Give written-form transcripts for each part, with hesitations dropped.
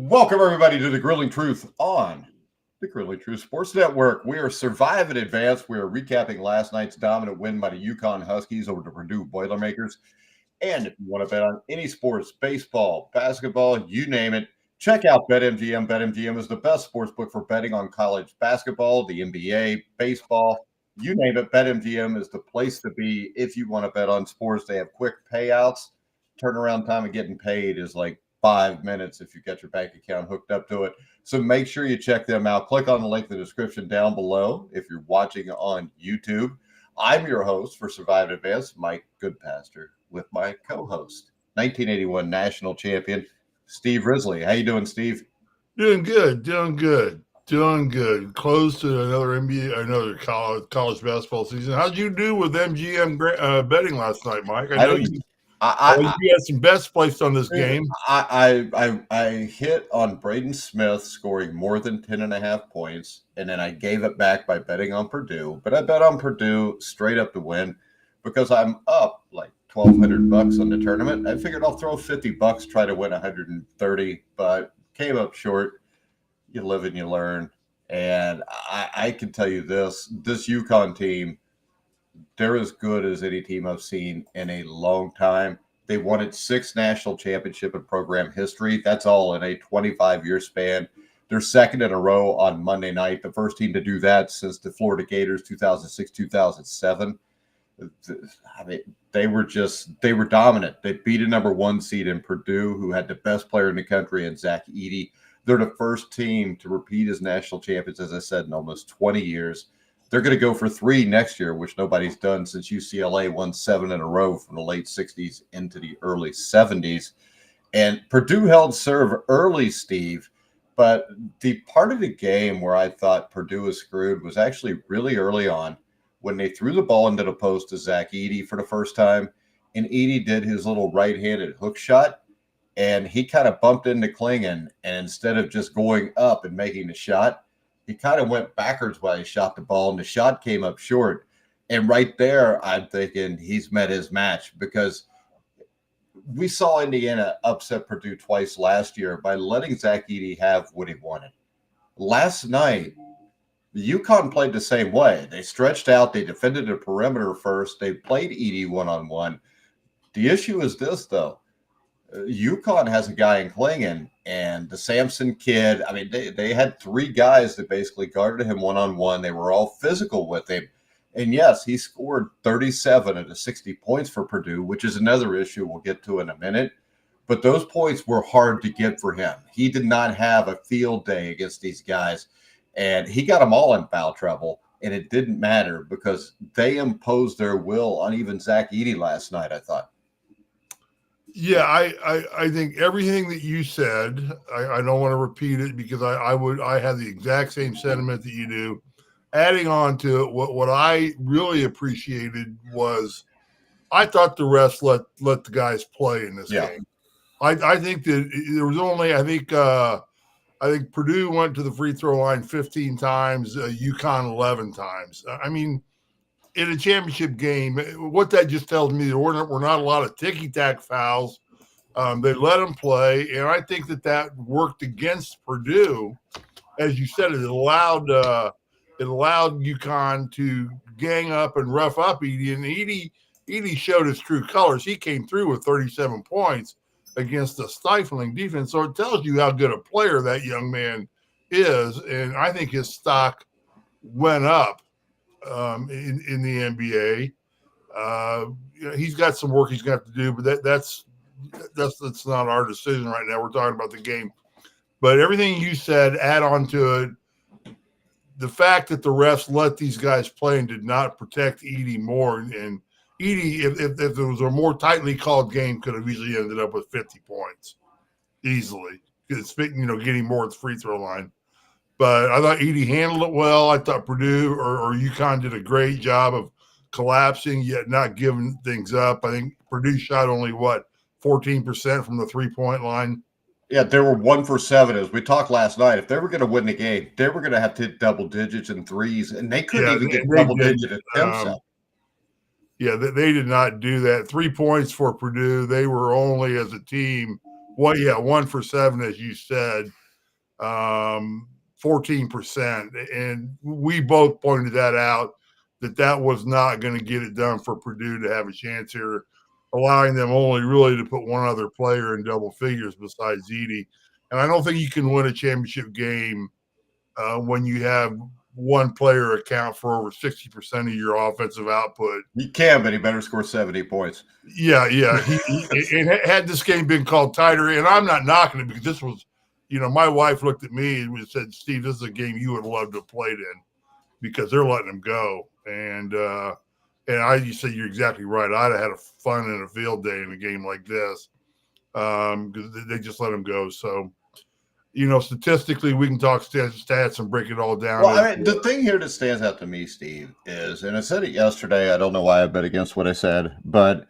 Welcome, everybody, to the Grilling Truth on the Grilling Truth Sports Network. We are Survive in Advance. We are recapping last night's dominant win by the UCONN Huskies over the Purdue Boilermakers. And if you want to bet on any sports, baseball, basketball, you name it, check out BetMGM. BetMGM is the best sports book for betting on college basketball, the NBA, baseball, you name it. BetMGM is the place to be if you want to bet on sports. They have quick payouts. Turnaround time of getting paid is like 5 minutes if you get your bank account hooked up to it. So make sure you check them out. Click on the link in the description down below if you're watching on YouTube. I'm your host for Survive in Advance, Mike Goodpaster, with my co-host, 1981 national champion, Steve Risley. How you doing, Steve? Doing good. Close to another NBA, another college basketball season. How'd you do with MGM betting last night, Mike? I know you had some bets placed on this game. I hit on Braden Smith scoring more than 10.5 points, and then I gave it back by betting on Purdue. But I bet on Purdue straight up to win because I'm up like $1,200 on the tournament. I figured I'll throw $50, try to win 130, but came up short. You live and you learn. And I can tell you this UConn team, they're as good as any team I've seen in a long time. They won its 6th national championship in program history. That's all in a 25-year span. They're second in a row on Monday night, the first team to do that since the Florida Gators 2006-2007. I mean, they were dominant. They beat a number 1 seed in Purdue, who had the best player in the country in Zachedey. They're the first team to repeat as national champions, as I said, in almost 20 years. They're going to go for 3 next year, which nobody's done since UCLA won 7 in a row from the late 60s into the early 70s. And Purdue held serve early, Steve, but the part of the game where I thought Purdue was screwed was actually really early on when they threw the ball into the post to Zach Edey for the first time, and Edey did his little right-handed hook shot, and he kind of bumped into Klingon, and instead of just going up and making the shot, he kind of went backwards while he shot the ball, and the shot came up short. And right there, I'm thinking he's met his match because we saw Indiana upset Purdue twice last year by letting Zach Edey have what he wanted. Last night, UConn played the same way. They stretched out. They defended the perimeter first. They played Edey one-on-one. The issue is this, though. UConn has a guy in Klingon and the Sampson kid. I mean, they had 3 guys that basically guarded him one-on-one. They were all physical with him. And yes, he scored 37 of the 60 points for Purdue, which is another issue we'll get to in a minute. But those points were hard to get for him. He did not have a field day against these guys. And he got them all in foul trouble. And it didn't matter because they imposed their will on even Zach Edey last night, I thought. Yeah, I think everything that you said, I don't want to repeat it because I have the exact same sentiment that you do. Adding on to it, what I really appreciated was I thought the refs let the guys play in this game. I think that there was only I think Purdue went to the free throw line 15 times, UConn 11 times. I mean, in a championship game, what that just tells me there were not a lot of ticky-tack fouls. They let them play, and I think that worked against Purdue. As you said, it allowed UConn to gang up and rough up Edey, and Edey showed his true colors. He came through with 37 points against a stifling defense, so it tells you how good a player that young man is, and I think his stock went up in the NBA. He's got some work he's got to do, but that's not our decision right now. We're talking about the game. But everything you said, add on to it, the fact that the refs let these guys play and did not protect Edey more, and Edey, if there was a more tightly called game, could have easily ended up with 50 points easily. Getting more at the free throw line. But I thought Edey handled it well. I thought Purdue or UConn did a great job of collapsing, yet not giving things up. I think Purdue shot only, 14% from the three-point line. Yeah, they were 1 for 7. As we talked last night, if they were going to win the game, they were going to have to hit double digits and threes, and they couldn't even get double-digit attempts up. Yeah, they did not do that. 3 points for Purdue. They were only, as a team, Well, yeah, 1 for 7, as you said, 14%. And we both pointed that out, that was not going to get it done for Purdue to have a chance here, allowing them only really to put one other player in double figures besides Edey. And I don't think you can win a championship game when you have one player account for over 60% of your offensive output. You can, but he better score 70 points. Yeah. And had this game been called tighter, and I'm not knocking it because this was, my wife looked at me and said, Steve, this is a game you would love to have played in because they're letting him go. And you say you're exactly right. I'd have had a fun and a field day in a game like this because they just let him go. So, statistically, we can talk stats and break it all down. Well, I mean, the thing here that stands out to me, Steve, is, and I said it yesterday, I don't know why I bet against what I said, but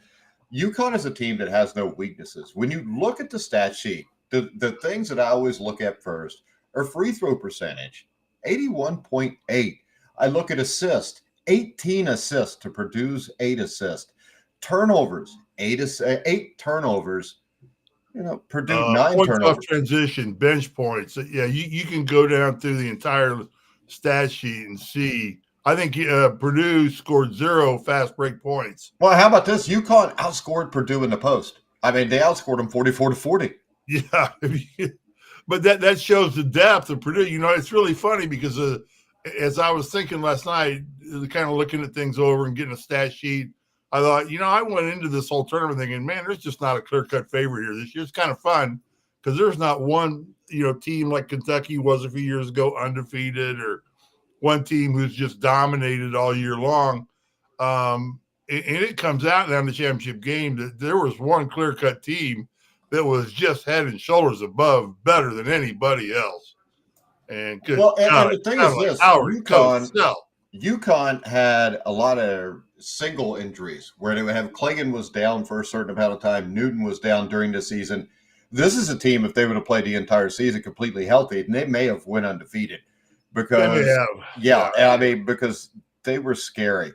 UConn is a team that has no weaknesses. When you look at the stat sheet, the things that I always look at first are free throw percentage, 81.8. I look at assist, 18 assists to Purdue's 8 assists. Turnovers, 8 turnovers. Purdue 9 points turnovers. off transition, bench points. Yeah, you can go down through the entire stat sheet and see. I think Purdue scored 0 fast break points. Well, how about this? UConn outscored Purdue in the post. I mean, they outscored them 44-40. Yeah, but that shows the depth of Purdue. It's really funny because as I was thinking last night, kind of looking at things over and getting a stat sheet, I thought, I went into this whole tournament thinking, man, there's just not a clear-cut favorite here this year. It's kind of fun because there's not one, team like Kentucky was a few years ago undefeated, or one team who's just dominated all year long. And it comes out now in the championship game that there was one clear-cut team that was just head and shoulders above, better than anybody else. And good. Well, and the thing is this: UConn had a lot of single injuries where they would have Clingan was down for a certain amount of time, Newton was down during the season. This is a team, if they would have played the entire season completely healthy, and they may have went undefeated because I mean, because they were scary.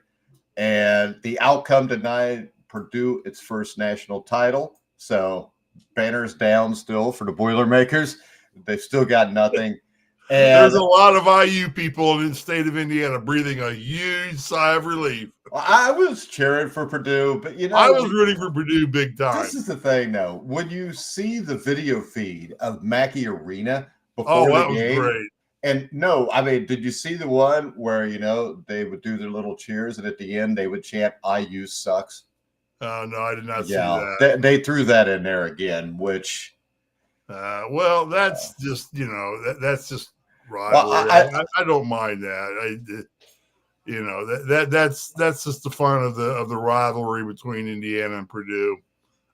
And the outcome denied Purdue its first national title. So banners down still for the Boilermakers. They've still got nothing. And there's a lot of IU people in the state of Indiana breathing a huge sigh of relief. I was cheering for Purdue, but I was rooting for Purdue big time. This is the thing, though. When you see the video feed of Mackey Arena before the game, was great. And no, I mean, did you see the one where they would do their little cheers, and at the end they would chant "IU sucks"? Oh no, I did not see that. They threw that in there again, which. Well, that's just that's just rivalry. Well, I don't mind that. That's just the fun of the rivalry between Indiana and Purdue.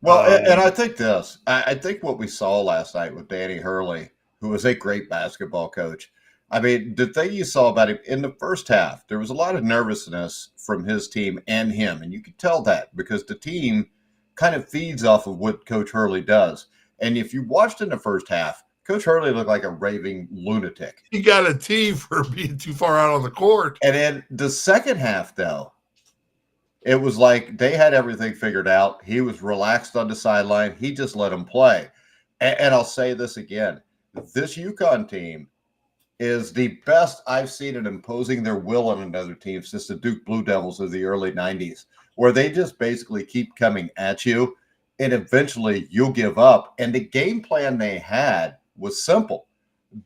Well, and I think this. I think what we saw last night with Danny Hurley, who was a great basketball coach. I mean, the thing you saw about him in the first half, there was a lot of nervousness from his team and him, and you could tell that because the team kind of feeds off of what Coach Hurley does. And if you watched in the first half, Coach Hurley looked like a raving lunatic. He got a T for being too far out on the court. And in the second half, though, it was like they had everything figured out. He was relaxed on the sideline. He just let them play. And I'll say this again. This UConn team is the best I've seen in imposing their will on another team since the Duke Blue Devils of the early 90s, where they just basically keep coming at you, and eventually you'll give up. And the game plan they had was simple.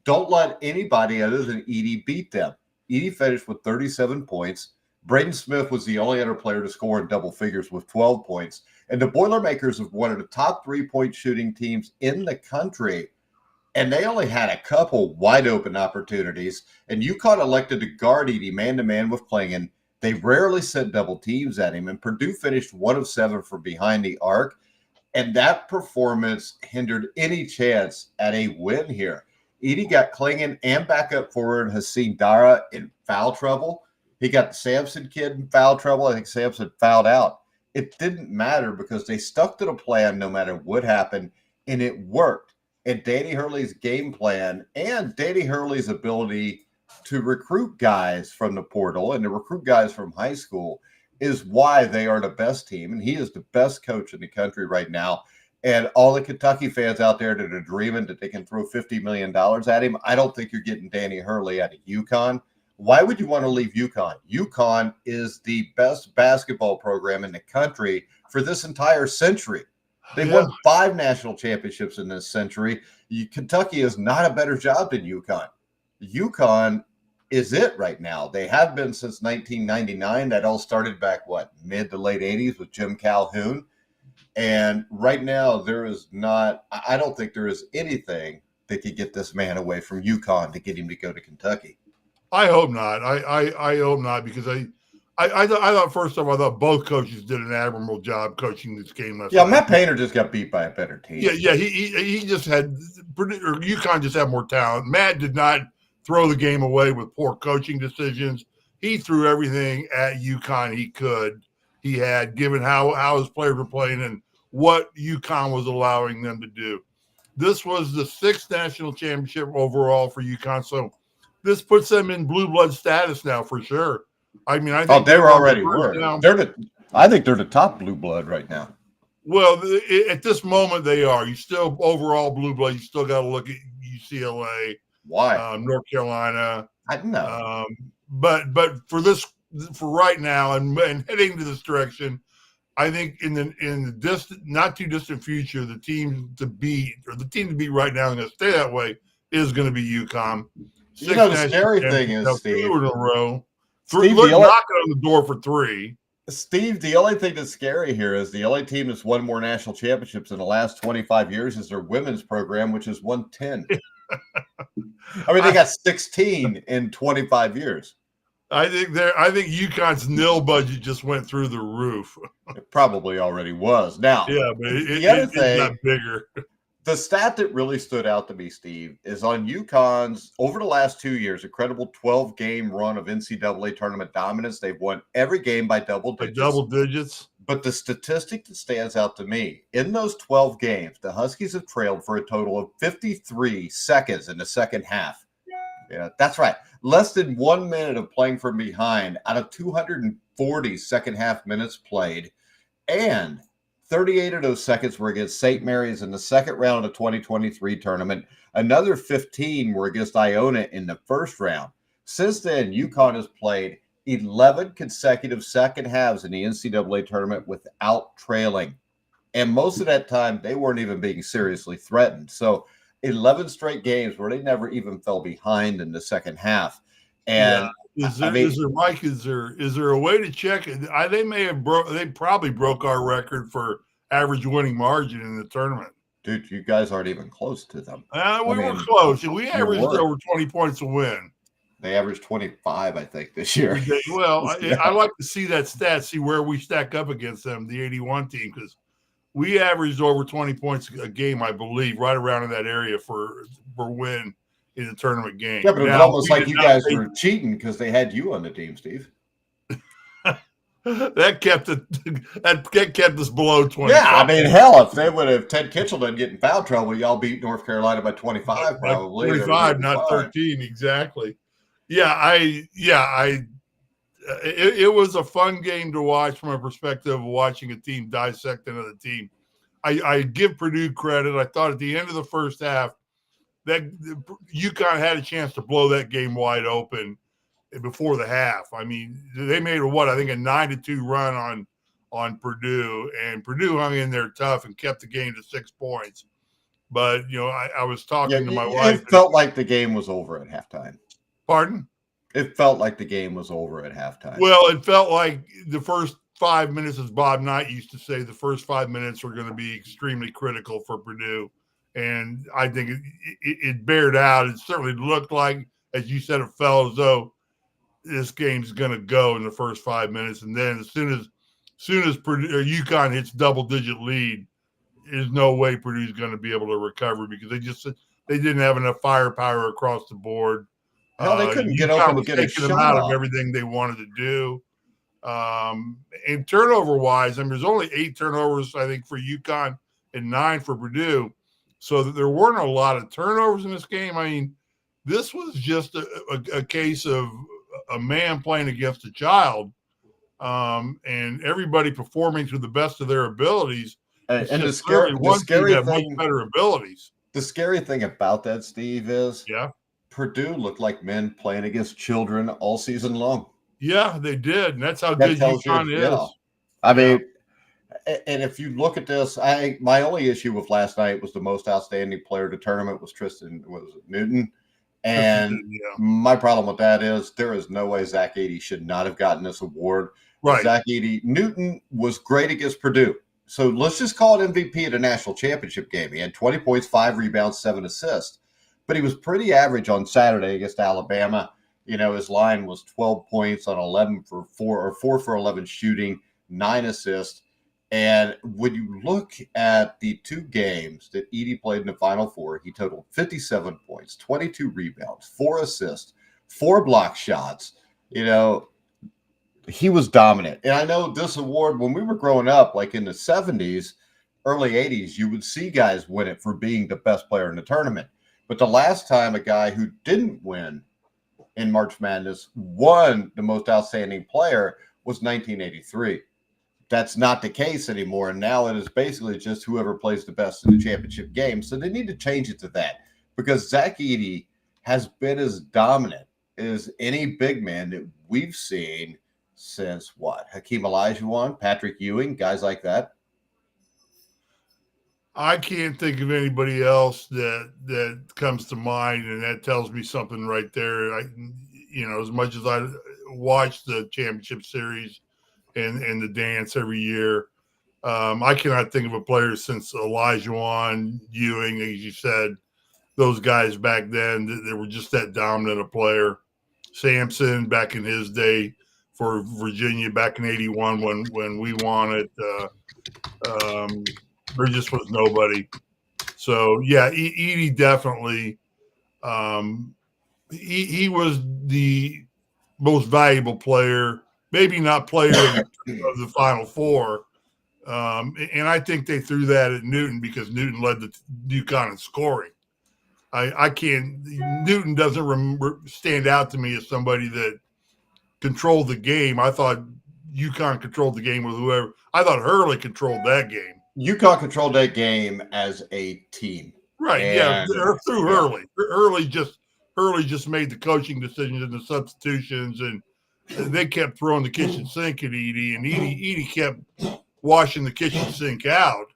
Don't let anybody other than Edey beat them. Edey finished with 37 points. Braden Smith was the only other player to score in double figures with 12 points. And the Boilermakers have one of the top 3-point shooting teams in the country. And they only had a couple wide open opportunities. And UConn elected to guard Edey man-to-man with Clingan. They rarely sent double teams at him. And Purdue finished 1 of 7 from behind the arc. And that performance hindered any chance at a win here. Edey got Clingan and backup forward Hassan Dara in foul trouble. He got the Sampson kid in foul trouble. I think Sampson fouled out. It didn't matter because they stuck to the plan no matter what happened, and it worked. And Danny Hurley's game plan and Danny Hurley's ability to recruit guys from the portal and to recruit guys from high school is why they are the best team. And he is the best coach in the country right now. And all the Kentucky fans out there that are dreaming that they can throw $50 million at him, I don't think you're getting Danny Hurley out of UConn. Why would you want to leave UConn? UConn is the best basketball program in the country for this entire century. They've won 5 national championships in this century. Kentucky is not a better job than UConn. UConn is it right now. They have been since 1999. That all started back, mid to late 80s with Jim Calhoun. And right now, I don't think there is anything that could get this man away from UConn to get him to go to Kentucky. I hope not. I hope not, because I thought first off, I thought both coaches did an admirable job coaching this game last night. Matt Painter just got beat by a better team. Yeah, he just had, or UConn just had more talent. Matt did not throw the game away with poor coaching decisions. He threw everything at UConn he had, given how his players were playing and what UConn was allowing them to do. This was the 6th national championship overall for UConn, so this puts them in blue blood status now for sure. I mean, I think they already were. I think they're the top blue blood right now. Well, at this moment they are. You still overall blue blood. You still got to look at UCLA, North Carolina. I don't know, but for right now and heading to this direction, I think in the distant, not too distant future, the team to beat right now and going to stay that way is going to be UConn. The scary thing is, Steve, 2 in a row. Knocking on the door for 3. Steve, the only thing that's scary here is the only team that's won more national championships in the last 25 years is their women's program, which has won 10. I mean, they got 16 in 25 years. I think UConn's nil budget just went through the roof. It probably already was. Now, yeah, but it got bigger. The stat that really stood out to me, Steve, is on UConn's, over the last 2 years, incredible 12-game run of NCAA tournament dominance. They've won every game by double digits. But the statistic that stands out to me, in those 12 games, the Huskies have trailed for a total of 53 seconds in the second half. Yeah, that's right. Less than 1 minute of playing from behind out of 240 second-half minutes played. And 38 of those seconds were against St. Mary's in the second round of the 2023 tournament. Another 15 were against Iona in the first round. Since then, UConn has played 11 consecutive second halves in the NCAA tournament without trailing. And most of that time, they weren't even being seriously threatened. So 11 straight games where they never even fell behind in the second half. And is there a way to check it? They probably broke our record for average winning margin in the tournament. Dude, you guys aren't even close to them. We were close. We averaged over 20 points a win. They averaged 25, I think, this year. Well, I like to see that stat, see where we stack up against them, the 81 team, because we averaged over 20 points a game, I believe, right around in that area for win in the tournament game. Yeah, but it was almost like you guys were cheating because they had you on the team, Steve. That kept us below 20. Yeah, I mean, hell, if they would have Ted Kitchell didn't get in foul trouble, y'all beat North Carolina by 25, probably. 25, not 13, exactly. It was a fun game to watch from a perspective of watching a team dissect another team. I give Purdue credit. I thought at the end of the first half that UConn had a chance to blow that game wide open before the half. I mean, they made a 9-2 run on Purdue, and Purdue hung in there tough and kept the game to 6 points. But I was talking to my wife. It felt like the game was over at halftime. Pardon? It felt like the game was over at halftime. Well, it felt like the first 5 minutes, as Bob Knight used to say, the first 5 minutes were going to be extremely critical for Purdue. And I think it bared out. It certainly looked like, as you said, it felt as though this game's going to go in the first 5 minutes. And then as soon as Purdue, or UConn hits double-digit lead, there's no way Purdue's going to be able to recover because they didn't have enough firepower across the board. Hell, they couldn't get open to get a shot them out of everything they wanted to do. And turnover-wise, I mean, there's only 8 turnovers, I think, for UConn and 9 for Purdue. So that there weren't a lot of turnovers in this game. I mean, this was just a case of a man playing against a child, and everybody performing to the best of their abilities. It's And just clearly the one team scary had much thing, better abilities. the scary thing about that, Steve, is Yeah. Purdue looked like men playing against children all season long. Yeah, they did. And that's how That good tells you, UConn yeah. is. I Yeah. mean, and if you look at this, my only issue with last night was the most outstanding player of the tournament was Newton. And Yeah. my problem with that is there is no way Zachedey should not have gotten this award. Right. Newton was great against Purdue. So let's just call it MVP of the national championship game. He had 20 points, 5 rebounds, 7 assists. But he was pretty average on Saturday against Alabama. You know, his line was 12 points on 11 for 4 or 4 for 11 shooting, 9 assists. And when you look at the 2 games that Edey played in the Final Four, he totaled 57 points, 22 rebounds, 4 assists, 4 block shots. You know, he was dominant. And I know this award, when we were growing up, like in the 70s, early 80s, you would see guys win it for being the best player in the tournament. But the last time a guy who didn't win in March Madness won the most outstanding player was 1983. That's not the case anymore. And now it is basically just whoever plays the best in the championship game. So they need to change it to that because Zach Edey has been as dominant as any big man that we've seen since what? Hakeem Olajuwon, Patrick Ewing, guys like that. I can't think of anybody else that comes to mind, and that tells me something right there. As much as I watch the championship series and the dance every year, I cannot think of a player since Olajuwon, Ewing, as you said, those guys back then that were just that dominant a player. Sampson back in his day for Virginia back in '81 when we won it. There just was nobody. So yeah, Edey definitely. He was the most valuable player, maybe not player of the Final Four. And I think they threw that at Newton because Newton led the UConn in scoring. I can't. Newton doesn't stand out to me as somebody that controlled the game. I thought UConn controlled the game with whoever. I thought Hurley controlled that game. UConn controlled that game as a team. Right. And, through Hurley. Hurley just made the coaching decisions and the substitutions, and they kept throwing the kitchen sink at Edey, and Edey kept washing the kitchen sink out,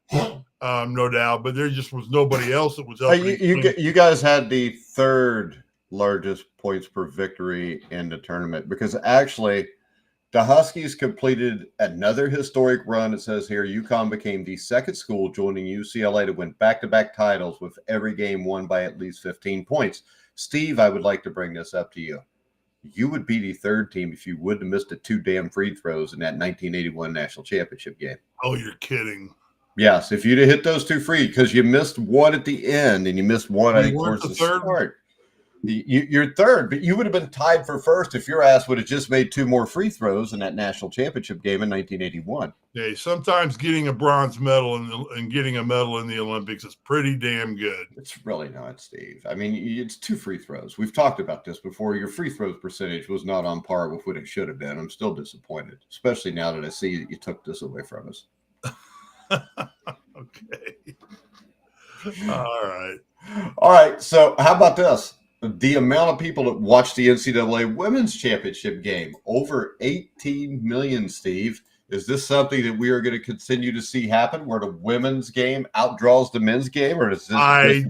no doubt. But there just was nobody else that was helping. You guys had the 3rd largest points per victory in the tournament because actually the Huskies completed another historic run. It says here UConn became the 2nd school joining UCLA to win back-to-back titles with every game won by at least 15 points. Steve, I would like to bring this up to you. You would be the 3rd team if you wouldn't have missed the 2 damn free throws in that 1981 national championship game. Oh, you're kidding. Yes, if you'd have hit those 2 free, because you missed one at the end and you missed one, I think, towards the start. You're 3rd, but you would have been tied for 1st if your ass would have just made 2 more free throws in that national championship game in 1981. Hey, sometimes getting a bronze medal and getting a medal in the Olympics is pretty damn good. It's really not, Steve. I mean, it's 2 free throws. We've talked about this before. Your free throws percentage was not on par with what it should have been. I'm still disappointed, especially now that I see that you took this away from us. Okay. All right. So how about this? The amount of people that watched the NCAA Women's Championship game, over 18 million, Steve. Is this something that we are going to continue to see happen where the women's game outdraws the men's game? Or is this I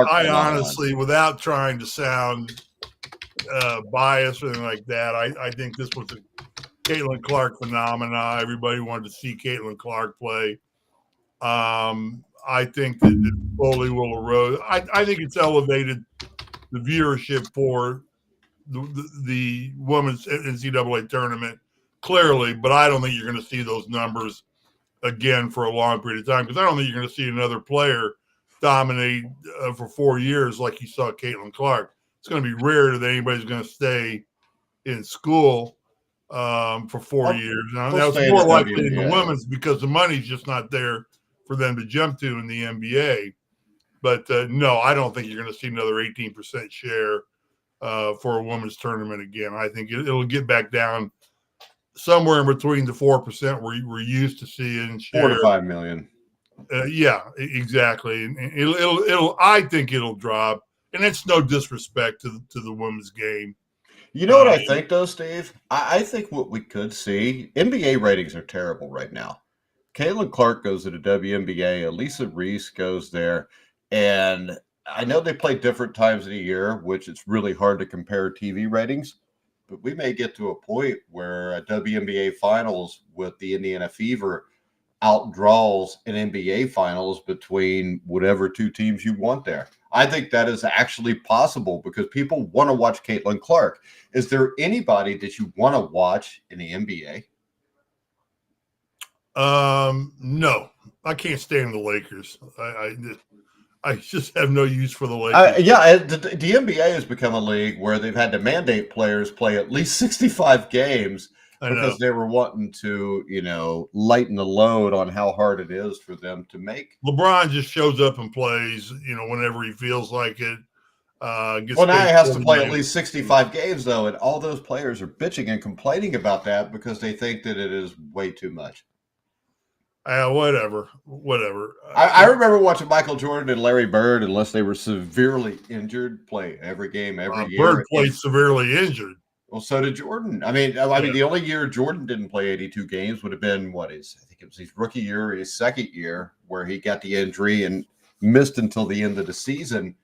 honestly, without trying to sound biased or anything like that, I think this was a Caitlin Clark phenomena. Everybody wanted to see Caitlin Clark play. I think that it slowly will erode. I think it's elevated the viewership for the women's NCAA tournament, clearly, but I don't think you're going to see those numbers again for a long period of time because I don't think you're going to see another player dominate for 4 years like you saw Caitlin Clark. It's going to be rare that anybody's going to stay in school for 4 years. Now, that's more likely in the women's because the money's just not there for them to jump to in the NBA. But no, I don't think you're going to see another 18% share for a women's tournament again. I think it'll get back down somewhere in between the 4% we're used to seeing. 4 to 5 million. Exactly. And it'll. I think it'll drop, and it's no disrespect to the women's game. You know what I think, though, Steve? I think what we could see, NBA ratings are terrible right now. Caitlin Clark goes to the WNBA. Elisa Reese goes there. And I know they play different times of the year, which it's really hard to compare TV ratings. But we may get to a point where a WNBA finals with the Indiana Fever outdraws an NBA finals between whatever two teams you want there. I think that is actually possible because people want to watch Caitlin Clark. Is there anybody that you want to watch in the NBA? No, I can't stand the Lakers. I just have no use for the Lakers. The NBA has become a league where they've had to mandate players play at least 65 games because they were wanting to, lighten the load on how hard it is for them to make. LeBron just shows up and plays, whenever he feels like it. Now he has to play at least 65 games, though, and all those players are bitching and complaining about that because they think that it is way too much. Whatever. I remember watching Michael Jordan and Larry Bird, unless they were severely injured, play every game every year. Bird played severely injured. Well, so did Jordan. I mean, the only year Jordan didn't play 82 games would have been I think it was his rookie year or his second year where he got the injury and missed until the end of the season.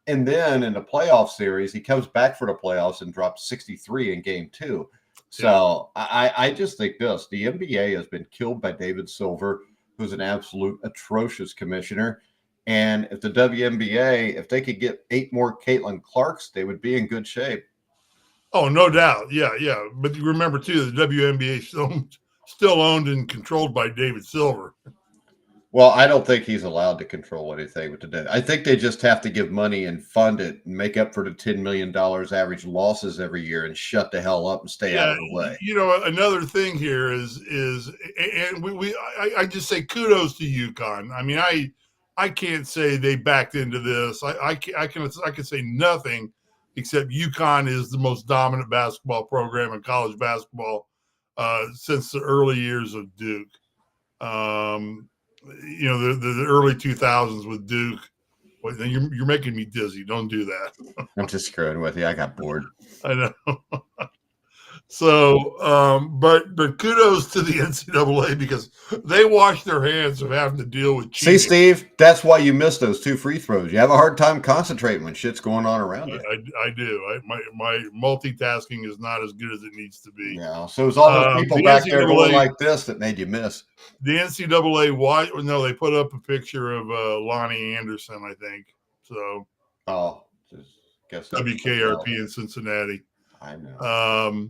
And then in the playoff series, he comes back for the playoffs and drops 63 in game 2. So I just think the NBA has been killed by David Silver, who's an absolute atrocious commissioner. And if the WNBA, if they could get 8 more Caitlin Clarks, they would be in good shape. Oh, no doubt. Yeah. But you remember, too, the WNBA still owned and controlled by David Silver. Well, I don't think he's allowed to control anything with the. I think they just have to give money and fund it and make up for the $10 million average losses every year and shut the hell up and stay out of the way. Another thing here is and I just say kudos to UConn. I mean, I can't say they backed into this. I can say nothing except UConn is the most dominant basketball program in college basketball since the early years of Duke. The early 2000s with Duke. Well, you're making me dizzy. Don't do that. I'm just screwing with you. I got bored. I know. So, but kudos to the NCAA because they washed their hands of having to deal with cheating. See, Steve, that's why you miss those 2 free throws. You have a hard time concentrating when shit's going on around you. I do. My multitasking is not as good as it needs to be. Yeah. So it's all those people back there going like this that made you miss. The NCAA, they put up a picture of Lonnie Anderson, I think. So. Oh, just guess WKRP in Cincinnati. I know.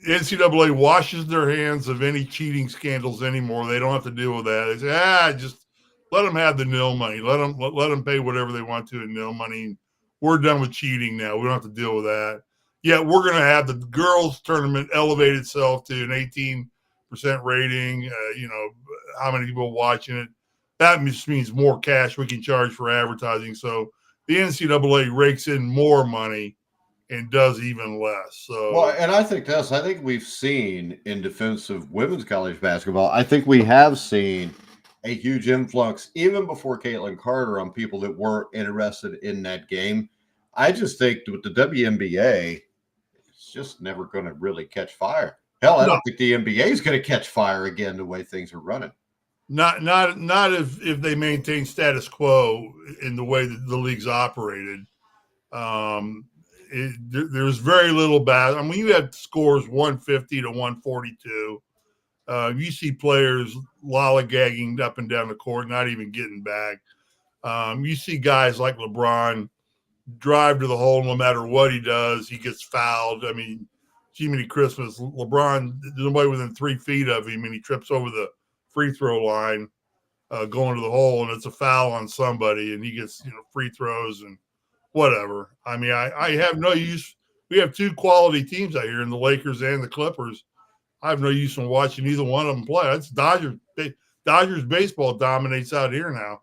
NCAA washes their hands of any cheating scandals anymore. They don't have to deal with that. They say, just let them have the nil money. Let them pay whatever they want to in nil money. We're done with cheating now. We don't have to deal with that. Yet we're going to have the girls' tournament elevate itself to an 18% rating. How many people watching it? That just means more cash we can charge for advertising. So the NCAA rakes in more money and does even less. So, and I think we've seen in defense of women's college basketball, I think we have seen a huge influx even before Caitlin Carter on people that were interested in that game. I just think with the WNBA, it's just never going to really catch fire. Hell, I don't think the NBA is going to catch fire again the way things are running. Not if they maintain status quo in the way that the league's operated. There's very little bad. I mean, you have scores 150 to 142. You see players lollygagging up and down the court, not even getting back. You see guys like LeBron drive to the hole no matter what he does. He gets fouled. I mean, Jiminy Christmas, LeBron, there's nobody within 3 feet of him, and he trips over the free throw line going to the hole, and it's a foul on somebody, and he gets free throws and whatever. I mean, I have no use. We have 2 quality teams out here in the Lakers and the Clippers. I have no use in watching either one of them play. That's Dodgers baseball dominates out here now.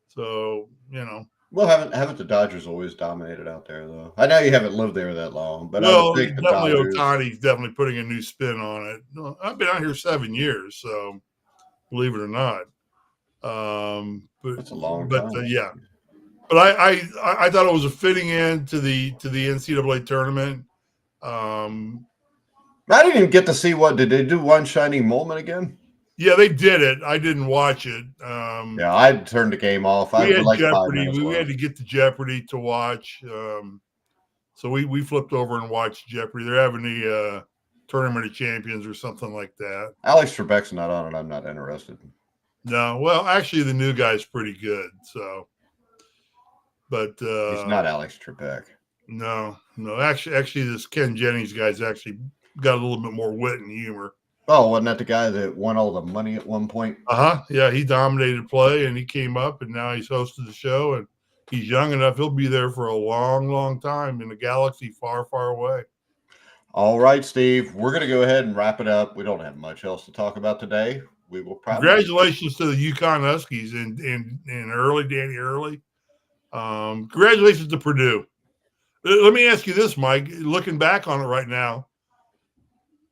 So, Well, haven't the Dodgers always dominated out there, though? I know you haven't lived there that long, but I think definitely Ohtani's definitely putting a new spin on it. I've been out here 7 years, so believe it or not. That's a long time. Yeah. But I thought it was a fitting end to the NCAA tournament. I didn't even get to see did they do One Shining Moment again? Yeah, they did it. I didn't watch it. Yeah, I turned the game off. I We had like Jeopardy. 5 minutes We had left. to get to Jeopardy to watch. So we flipped over and watched Jeopardy. They're having the Tournament of Champions or something like that. Alex Trebek's not on it. I'm not interested. No, well, actually, the new guy's pretty good. So, but he's not Alex Trebek. No. Actually, this Ken Jennings guy's actually got a little bit more wit and humor. Oh, wasn't that the guy that won all the money at one point? Yeah, he dominated play, and he came up, and now he's hosted the show, and he's young enough. He'll be there for a long, long time in a galaxy far, far away. All right, Steve, we're going to go ahead and wrap it up. We don't have much else to talk about today. We will probably. Congratulations to the UConn Huskies and Danny Hurley. Congratulations to Purdue. Let me ask you this, Mike. Looking back on it right now,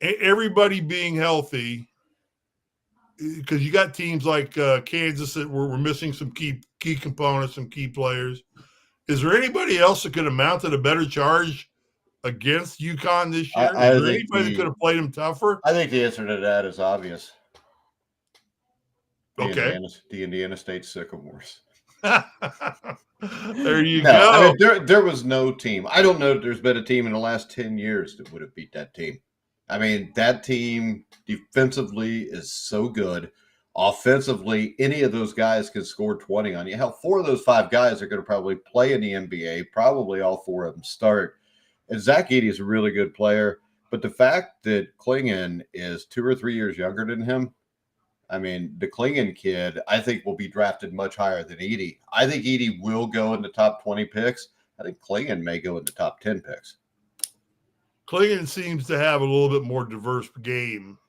everybody being healthy, because you got teams like Kansas that were missing some key components, some key players. Is there anybody else that could have mounted a better charge against UConn this year? Is there anybody that could have played them tougher? I think the answer to that is obvious. Okay. The Indiana State Sycamores. There you go. I mean, there was no team. I don't know if there's been a team in the last 10 years that would have beat that team. I mean, that team defensively is so good. Offensively, any of those guys can score 20 on you. Hell, 4 of those 5 guys are going to probably play in the NBA. Probably all 4 of them start. And Zachedey is a really good player. But the fact that Klingon is 2 or 3 years younger than him, I mean, the Klingon kid, I think, will be drafted much higher than Edey. I think Edey will go in the top 20 picks. I think Klingon may go in the top 10 picks. Klingon seems to have a little bit more diverse game.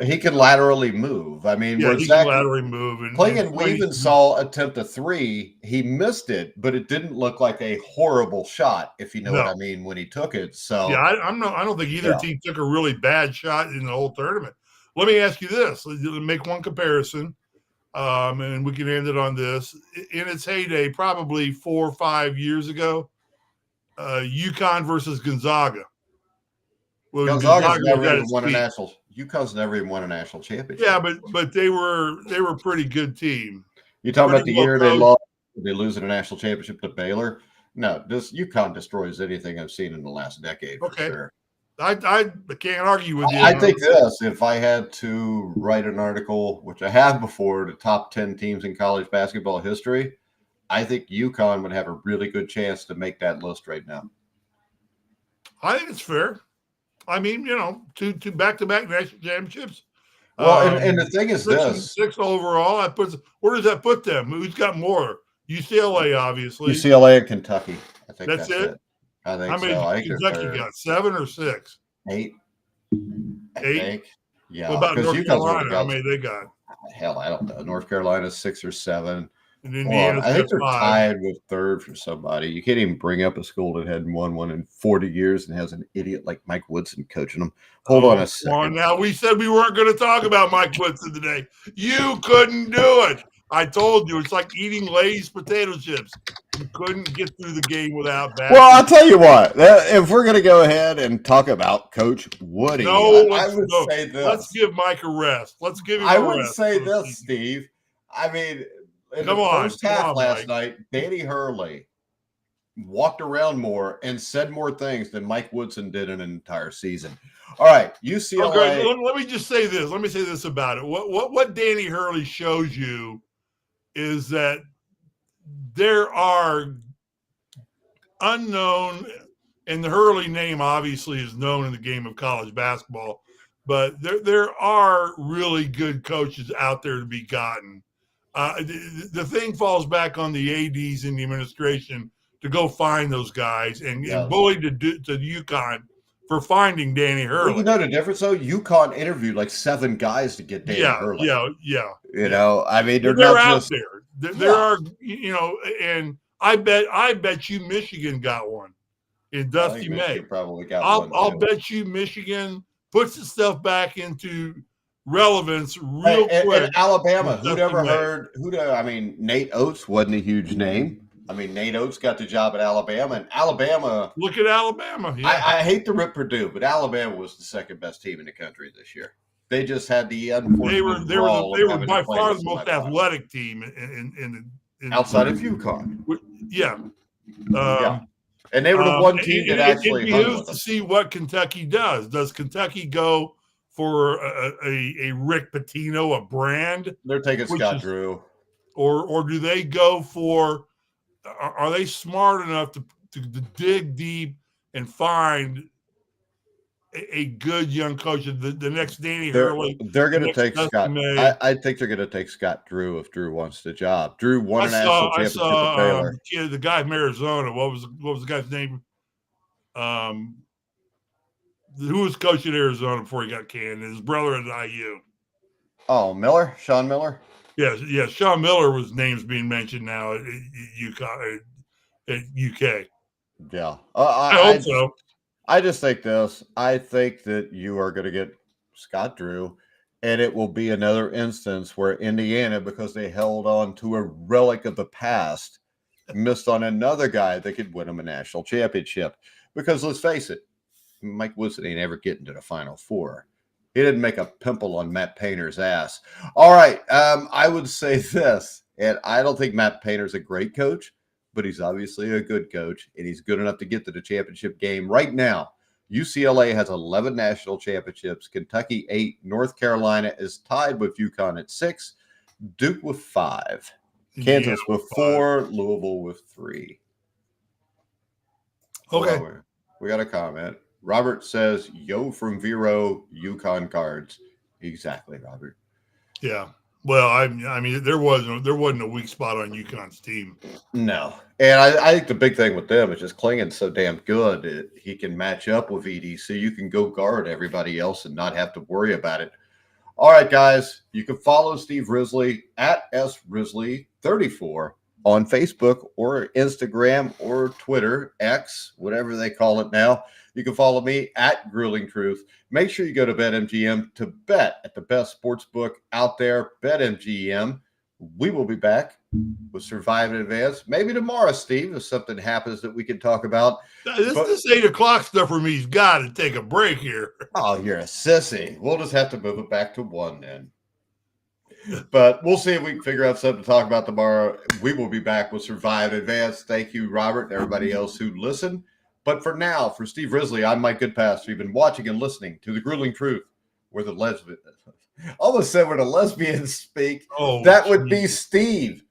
He can laterally move. I mean, he can laterally move. Klingon, we even saw attempt a 3. He missed it, but it didn't look like a horrible shot, if you know what I mean, when he took it. So yeah, I don't think either team took a really bad shot in the whole tournament. Let me ask you this. Let's make one comparison, and we can end it on this. In its heyday, probably 4 or 5 years ago, UConn versus Gonzaga. Well, Gonzaga's never even won a national. UConn's never even won a national championship. Yeah, but they were a pretty good team. You talking about the year they lost? They lose in a national championship to Baylor? No, this UConn destroys anything I've seen in the last decade. For sure. I can't argue with you. I think this, if I had to write an article, which I have before, the top 10 teams in college basketball history, I think UConn would have a really good chance to make that list right now. I think it's fair. I mean, two back-to-back national championships. Well, and the thing is six overall. Where does that put them? Who's got more? UCLA, obviously. UCLA and Kentucky. I think that's it. I think how many so. Kentucky got? 7 or 6? 8. 8. Think. Yeah. What about North Carolina? How many they got? Hell, I don't know. North Carolina's 6 or 7. And Indiana's I think they're 5. tied with 3rd for somebody. You can't even bring up a school that hadn't won one in 40 years and has an idiot like Mike Woodson coaching them. Hold on a second. Now, we said we weren't going to talk about Mike Woodson today. You couldn't do it. I told you. It's like eating Lay's potato chips. You couldn't get through the game without bad. Well, I'll tell you what. If we're going to go ahead and talk about Coach Woody, I would say this. Let's give Mike a rest. Let's give him a rest. I would say this, Steve. I mean, in the first half last night, Danny Hurley walked around more and said more things than Mike Woodson did in an entire season. All right, UCLA. Okay, let me just say this. Let me say this about it. What Danny Hurley shows you is that there are unknown, and the Hurley name obviously is known in the game of college basketball, but there are really good coaches out there to be gotten. The thing falls back on the ADs in the administration to go find those guys and bully to UConn for finding Danny Hurley. Well, you know the difference, though? UConn interviewed like 7 guys to get Danny Hurley. Yeah. I mean, they're not out just there. There are, and I bet you Michigan got one in Dusty May. Probably got one. I'll bet you Michigan puts the stuff back into relevance real quick. And Alabama, Just who'd ever a heard? I mean, Nate Oates wasn't a huge name. I mean, Nate Oates got the job at Alabama, and Alabama. Look at Alabama. Yeah. I hate to rip Purdue, but Alabama was the second best team in the country this year. They just had the unfortunate They were by far the most semifinals. athletic team in outside of UConn. Yeah. Yeah. And they were the one team that actually hung with behooves them. to see what Kentucky does. Does Kentucky go for a Rick Pitino, a brand? They're taking Scott Drew. Or do they go for – are they smart enough to dig deep and find a good young coach? The next Danny Hurley. They're going to take Scott. I think they're going to take Scott Drew if Drew wants the job. Drew won a national championship with Baylor. The guy from Arizona. What was the guy's name? Who was coaching Arizona before he got canned? His brother at IU. Oh, Miller? Sean Miller? Yeah. Sean Miller was names being mentioned now at UConn, at UK. Yeah. I hope so. I just think this. I think that you are going to get Scott Drew, and it will be another instance where Indiana, because they held on to a relic of the past, missed on another guy that could win them a national championship. Because let's face it, Mike Woodson ain't ever getting to the Final Four. He didn't make a pimple on Matt Painter's ass. All right, I would say this, and I don't think Matt Painter's a great coach, but he's obviously a good coach, and he's good enough to get to the championship game. Right now, UCLA has 11 national championships, Kentucky 8, North Carolina is tied with UConn at 6, Duke with 5, Kansas with 4, Louisville with 3. Okay. Oh, we got a comment. Robert says, yo from Vero, UConn cards. Exactly, Robert. Yeah. Well, I mean, there wasn't a weak spot on UConn's team. No. And I think the big thing with them is just Klingen's so damn good. He can match up with ED, so you can go guard everybody else and not have to worry about it. All right, guys. You can follow Steve Risley at srisley34 on Facebook or Instagram or Twitter, X, whatever they call it now. You can follow me at Grueling Truth. Make sure you go to BetMGM to bet at the best sports book out there, BetMGM. We will be back with Survive in Advance. Maybe tomorrow, Steve, if something happens that we can talk about. This 8 o'clock stuff for me's got to take a break here. Oh, you're a sissy. We'll just have to move it back to 1 then. But we'll see if we can figure out something to talk about tomorrow. We will be back with Survive in Advance. Thank you, Robert, and everybody else who listened. But for now, for Steve Risley, I'm Mike Goodpaster. You've been watching and listening to The Grueling Truth, where the lesbians speak. That would be Steve.